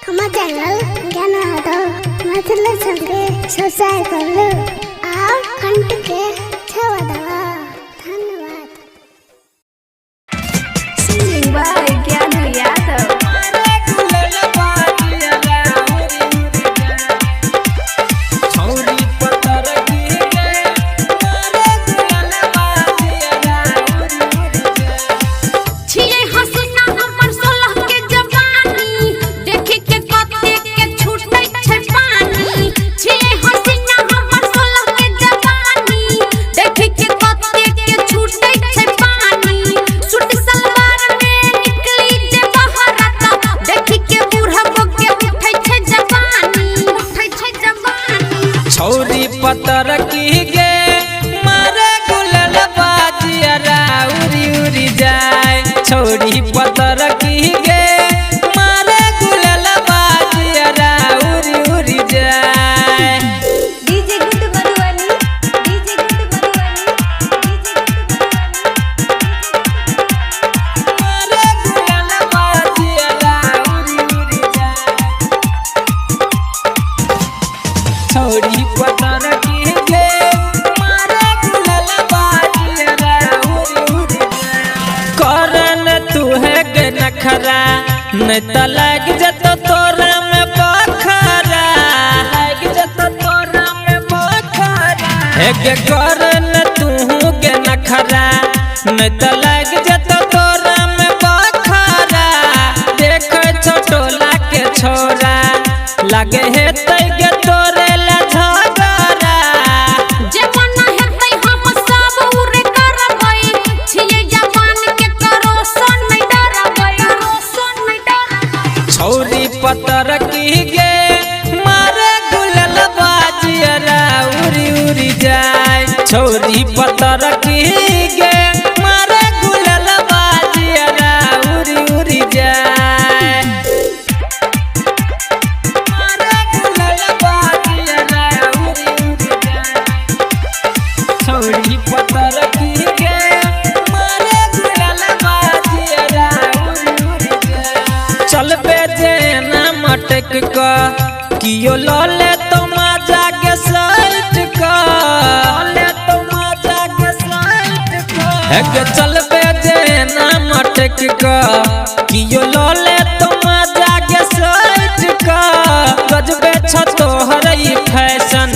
हमारे चैनल ज्ञान मतलब संगे सब्सक्राइब कर लो और घंटी के छवा दबा। धन्यवाद। सिंगिंग बाय ज्ञान यादव। छौरी पतर की गे मारे गुलल बाजिया उरी उरी जाए। छौरी पतर की गे मारे गुलल बाजिया उरी उरी जाए। DJ good Madhubani, DJ good मारे गुलल बाजिया उरी उरी जाए। छौरी पतर की गे मारे गुलल बाजिया उरी उरी जाए। करन तू है गे नखरा नहीं त लग जतो तोरा में बखरा। लग जतो तोरा में बखरा है गे। करन तू गे नखरा नहीं त लग जतो तोरा में बखरा। देख छोटोला के छोरा लगे है तै गे तोरे ला झगड़ा। जवाना हेतै हम सब उरे करबै, छियै जवान के करो सन नहीं डरबै, सन नहीं डरबै। छौरी पतर की गे मारे गुलल बाजिया उरी उरी जाए। छौरी पतर की गे मारे गुलल बाजिया उरी उरी जाए। मारे गुलल बाजिया उरी उरी जाए। छौरी पतर की गे मारे गुलल बाजिया उरी उरी जाए। चल बेजे ना मटक का कियो लले तो मजा के साइट का। लले तो मजा के साइट का है। चल बेजे ना मटक का कियो लले तो मजा के साइट का। गजबे छ तोहर ई फैशन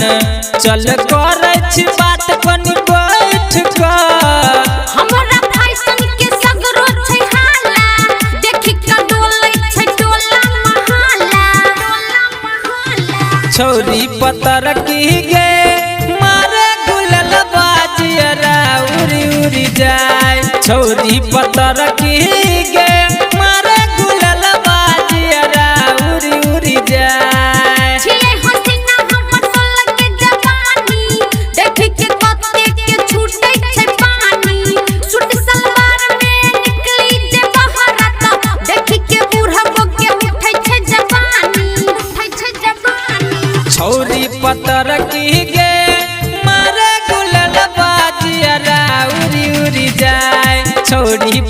चल करै छी बात कनि बैठ का। हमरा फैशन के सगरो छै हाला, देखि के डोलै छै डोला महाला, डोला महाला। छौरी पतर की गे मारे गुलल बाजिया उरी उरी जाए। छौरी पतर की गे मारे गुलल बाजिया उरी उरी जाए। छियै हसीना हमर सोलह के जवानी, देखि के कते के छूटै छै पानी। सूट सलवार में निकली जे बहरा त देखि के बूढ़बो के उठै छै जवानी, उठै छै जवानी। छौरी पतर की गे मारे गुलल बाजिया उरी उरी जाए। छौरी